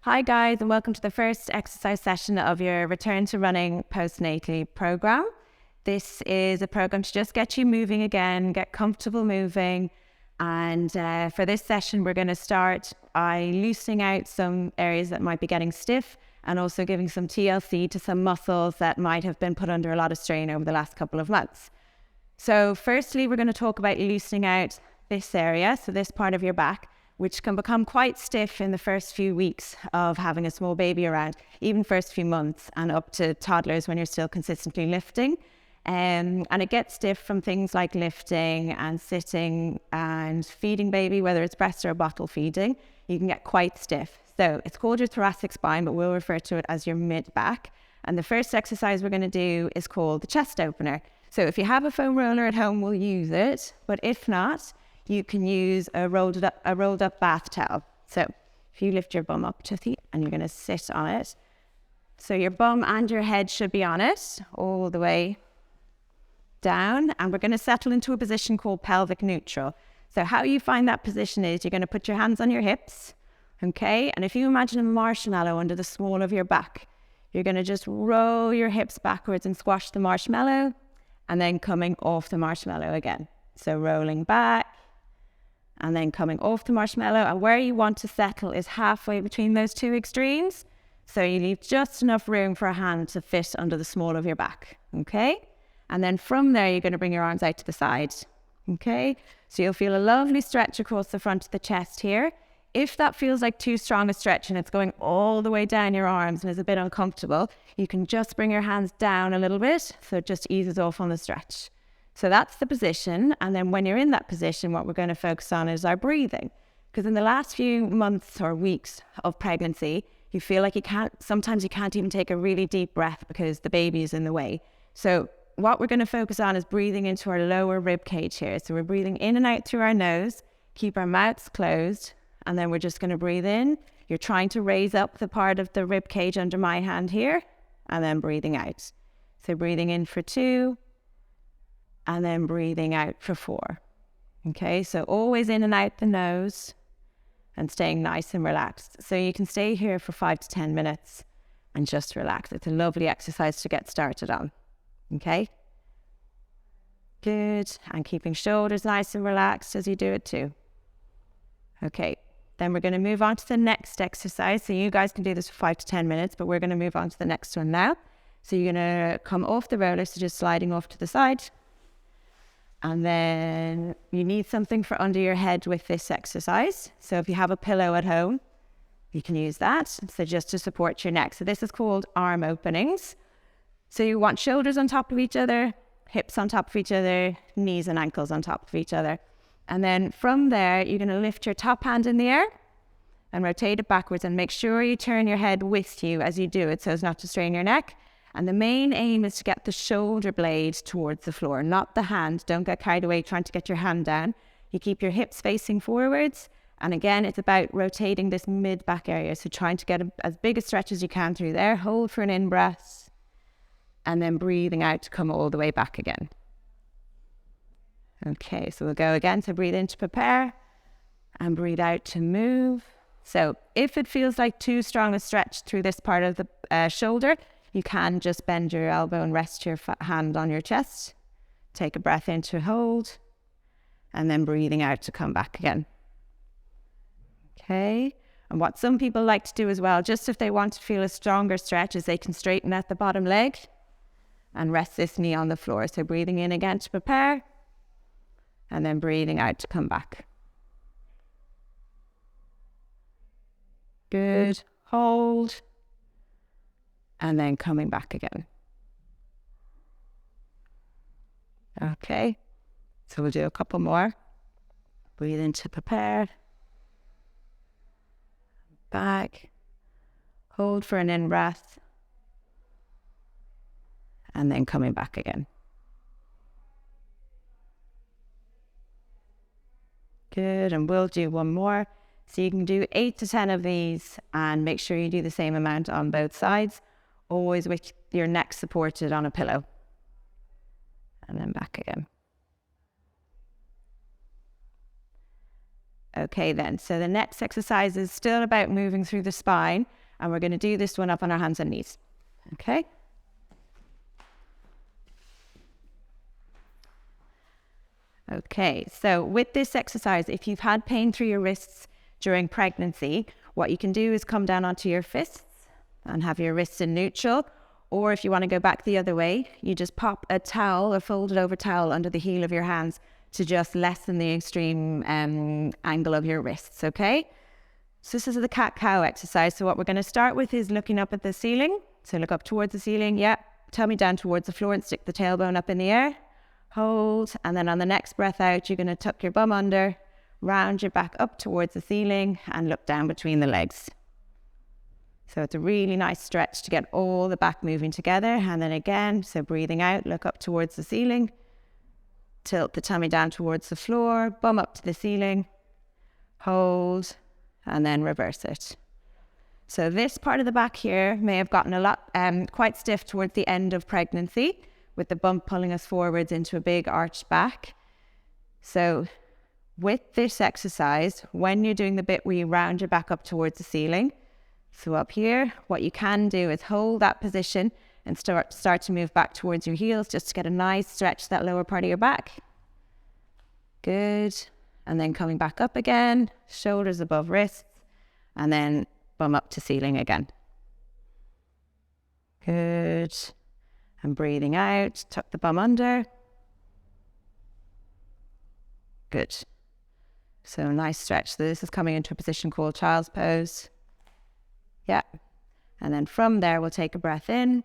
Hi guys, and welcome to the first exercise session of your Return to Running Postnatal program. This is a program to just get you moving again, get comfortable moving. And for this session, we're going to start by loosening out some areas that might be getting stiff and also giving some TLC to some muscles that might have been put under a lot of strain over the last couple of months. So firstly, we're going to talk about loosening out this area, so this part of your back, which can become quite stiff in the first few weeks of having a small baby around, even first few months and up to toddlers when you're still consistently lifting. And it gets stiff from things like lifting and sitting and feeding baby, whether it's breast or bottle feeding. You can get quite stiff. So it's called your thoracic spine, but we'll refer to it as your mid-back. And the first exercise we're going to do is called the chest opener. So if you have a foam roller at home, we'll use it. But if not, you can use a rolled up bath towel. So if you lift your bum up, Tithy, and you're going to sit on it. So your bum and your head should be on it all the way down. And we're going to settle into a position called pelvic neutral. So how you find that position is you're going to put your hands on your hips. Okay. And if you imagine a marshmallow under the small of your back, you're going to just roll your hips backwards and squash the marshmallow and then coming off the marshmallow again. So rolling back and then coming off the marshmallow. And where you want to settle is halfway between those two extremes. So you leave just enough room for a hand to fit under the small of your back. Okay. And then from there, you're going to bring your arms out to the side. Okay. So you'll feel a lovely stretch across the front of the chest here. If that feels like too strong a stretch and it's going all the way down your arms and is a bit uncomfortable, you can just bring your hands down a little bit so it just eases off on the stretch. So that's the position. And then when you're in that position, what we're going to focus on is our breathing. Because in the last few months or weeks of pregnancy, you feel like sometimes you can't even take a really deep breath because the baby is in the way. So what we're going to focus on is breathing into our lower rib cage here. So we're breathing in and out through our nose, keep our mouths closed. And then we're just going to breathe in. You're trying to raise up the part of the rib cage under my hand here, and then breathing out. So breathing in for 2, and then breathing out for 4. Okay, so always in and out the nose, and staying nice and relaxed. So you can stay here for 5 to 10 minutes and just relax. It's a lovely exercise to get started on. Okay? Good. And keeping shoulders nice and relaxed as you do it too. Okay. Then we're going to move on to the next exercise. So you guys can do this for 5 to 10 minutes, but we're going to move on to the next one now. So you're going to come off the roller, so just sliding off to the side. And then you need something for under your head with this exercise. So if you have a pillow at home, you can use that. So just to support your neck. So this is called arm openings. So you want shoulders on top of each other, hips on top of each other, knees and ankles on top of each other. And then from there, you're going to lift your top hand in the air and rotate it backwards and make sure you turn your head with you as you do it so as not to strain your neck. And the main aim is to get the shoulder blade towards the floor, not the hand. Don't get carried away trying to get your hand down. You keep your hips facing forwards. And again, it's about rotating this mid-back area. So trying to get as big a stretch as you can through there. Hold for an in-breath and then breathing out to come all the way back again. Okay, so we'll go again. So breathe in to prepare and breathe out to move. So if it feels like too strong a stretch through this part of the shoulder, you can just bend your elbow and rest your hand on your chest. Take a breath in to hold and then breathing out to come back again. Okay, and what some people like to do as well, just if they want to feel a stronger stretch, is they can straighten out the bottom leg and rest this knee on the floor. So breathing in again to prepare. And then breathing out to come back. Good. Hold. And then coming back again. Okay. So we'll do a couple more. Breathe in to prepare. Back. Hold for an in-breath. And then coming back again. Good, and we'll do one more. So you can do 8 to 10 of these and make sure you do the same amount on both sides, always with your neck supported on a pillow. And then back again. Okay then, so the next exercise is still about moving through the spine, and we're going to do this one up on our hands and knees. Okay. Okay, so with this exercise, if you've had pain through your wrists during pregnancy, what you can do is come down onto your fists and have your wrists in neutral. Or if you want to go back the other way, you just pop a towel, a folded over towel under the heel of your hands to just lessen the extreme angle of your wrists, okay? So this is the cat-cow exercise. So what we're going to start with is looking up at the ceiling. So look up towards the ceiling, yeah. Tummy down towards the floor and stick the tailbone up in the air. Hold, and then on the next breath out, you're going to tuck your bum under, round your back up towards the ceiling and look down between the legs. So it's a really nice stretch to get all the back moving together. And then again, so breathing out, look up towards the ceiling. Tilt the tummy down towards the floor, bum up to the ceiling, hold, and then reverse it. So this part of the back here may have gotten a lot quite stiff towards the end of pregnancy, with the bump pulling us forwards into a big arched back. So with this exercise, when you're doing the bit where you round your back up towards the ceiling, so up here, what you can do is hold that position and start to move back towards your heels just to get a nice stretch to that lower part of your back. Good. And then coming back up again, shoulders above wrists, and then bum up to ceiling again. Good. And breathing out, tuck the bum under. Good. So nice stretch. So this is coming into a position called child's pose. Yeah. And then from there, we'll take a breath in.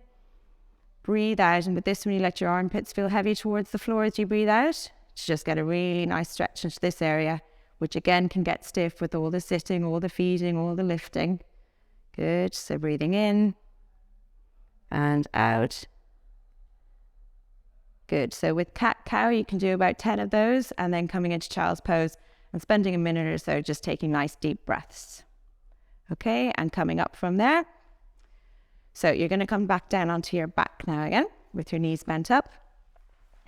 Breathe out, and with this one, you let your armpits feel heavy towards the floor as you breathe out to just get a really nice stretch into this area, which again can get stiff with all the sitting, all the feeding, all the lifting. Good. So breathing in and out. Good. So with cat-cow, you can do about 10 of those, and then coming into child's pose and spending a minute or so just taking nice deep breaths. Okay, and coming up from there. So you're going to come back down onto your back now again with your knees bent up.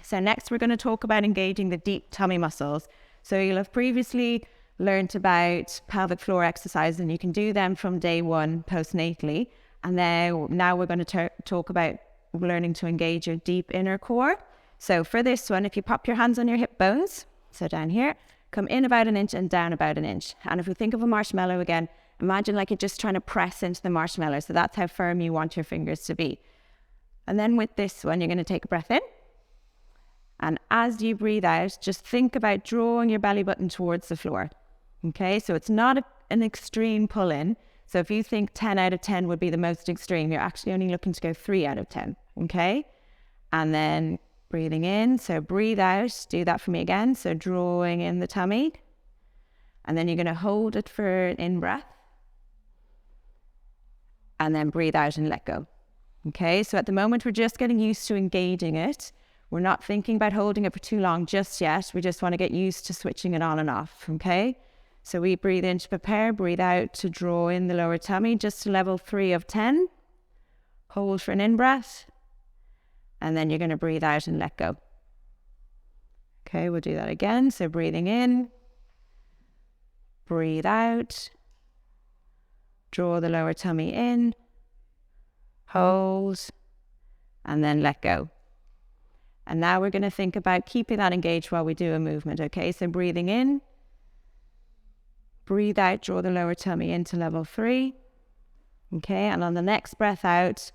So next we're going to talk about engaging the deep tummy muscles. So you'll have previously learned about pelvic floor exercises, and you can do them from day one postnatally. And now we're going to talk about learning to engage your deep inner core. So for this one, if you pop your hands on your hip bones, so down here, come in about an inch and down about an inch. And if we think of a marshmallow again, imagine like you're just trying to press into the marshmallow. So that's how firm you want your fingers to be. And then with this one, you're going to take a breath in. And as you breathe out, just think about drawing your belly button towards the floor. Okay, so it's not an extreme pull in. So if you think 10 out of 10 would be the most extreme, you're actually only looking to go 3 out of 10. Okay, and then breathing in. So breathe out. Do that for me again. So drawing in the tummy. And then you're going to hold it for an in-breath. And then breathe out and let go. Okay, so at the moment, we're just getting used to engaging it. We're not thinking about holding it for too long just yet. We just want to get used to switching it on and off, okay? So we breathe in to prepare, breathe out to draw in the lower tummy, just to level 3 of 10. Hold for an in-breath. And then you're going to breathe out and let go. Okay, we'll do that again. So breathing in, breathe out. Draw the lower tummy in, hold, and then let go. And now we're going to think about keeping that engaged while we do a movement, okay? So breathing in, breathe out, draw the lower tummy into level 3, okay? And on the next breath out,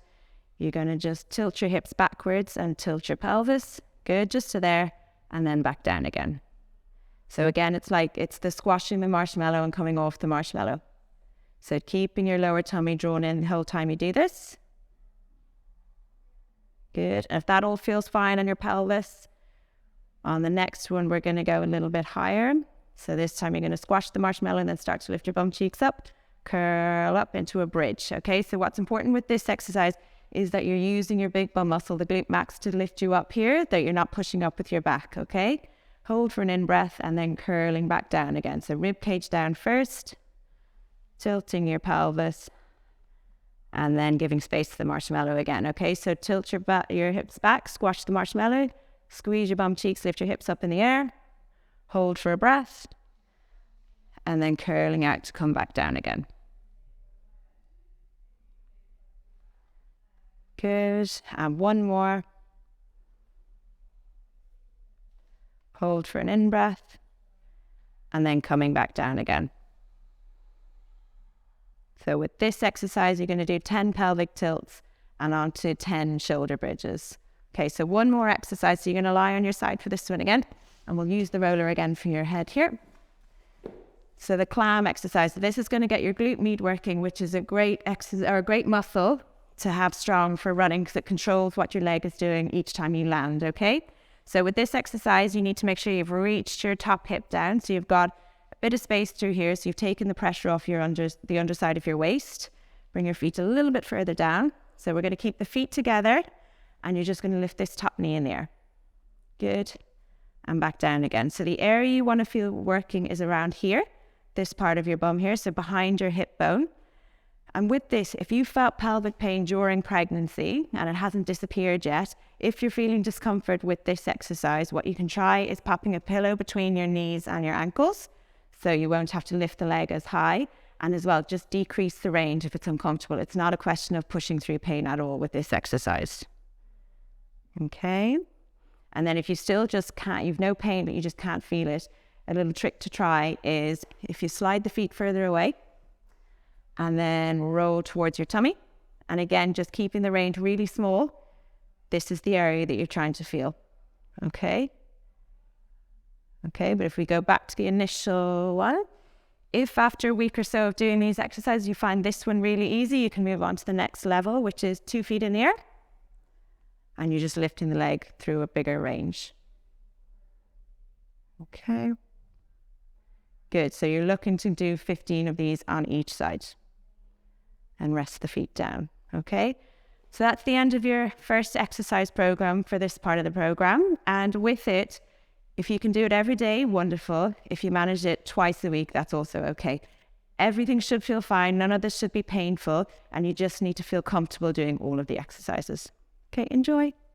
you're going to just tilt your hips backwards and tilt your pelvis, good, just to there, and then back down again. So again, it's the squashing the marshmallow and coming off the marshmallow. So keeping your lower tummy drawn in the whole time you do this. Good. And if that all feels fine on your pelvis, on the next one, we're going to go a little bit higher. So this time you're going to squash the marshmallow and then start to lift your bum cheeks up, curl up into a bridge. Okay, so what's important with this exercise is that you're using your big bum muscle, the glute max, to lift you up here, that you're not pushing up with your back, okay? Hold for an in-breath and then curling back down again. So rib cage down first. Tilting your pelvis, and then giving space to the marshmallow again. Okay, so tilt your hips back, squash the marshmallow, squeeze your bum cheeks, lift your hips up in the air, hold for a breath, and then curling out to come back down again. Good. And one more. Hold for an in-breath, and then coming back down again. So with this exercise, you're going to do 10 pelvic tilts and onto 10 shoulder bridges. Okay, so one more exercise. So you're going to lie on your side for this one again, and we'll use the roller again for your head here. So the clam exercise. So this is going to get your glute med working, which is a great exercise or a great muscle to have strong for running because it controls what your leg is doing each time you land, okay? So with this exercise, you need to make sure you've reached your top hip down. So you've got a bit of space through here. So you've taken the pressure off the underside of your waist. Bring your feet a little bit further down. So we're going to keep the feet together, and you're just going to lift this top knee in the air. Good. And back down again. So the area you want to feel working is around here, this part of your bum here, so behind your hip bone. And with this, if you felt pelvic pain during pregnancy and it hasn't disappeared yet, if you're feeling discomfort with this exercise, what you can try is popping a pillow between your knees and your ankles, so you won't have to lift the leg as high. And as well, just decrease the range if it's uncomfortable. It's not a question of pushing through pain at all with this exercise. Okay. And then if you still just can't, you've no pain, but you just can't feel it, a little trick to try is if you slide the feet further away and then roll towards your tummy. And again, just keeping the range really small. This is the area that you're trying to feel. Okay. Okay, but if we go back to the initial one, if after a week or so of doing these exercises, you find this one really easy, you can move on to the next level, which is 2 feet in the air. And you're just lifting the leg through a bigger range. Okay. Good. So you're looking to do 15 of these on each side. And rest the feet down. Okay. So that's the end of your first exercise program for this part of the program. And with it, if you can do it every day, wonderful. If you manage it twice a week, that's also okay. Everything should feel fine. None of this should be painful. And you just need to feel comfortable doing all of the exercises. Okay, enjoy.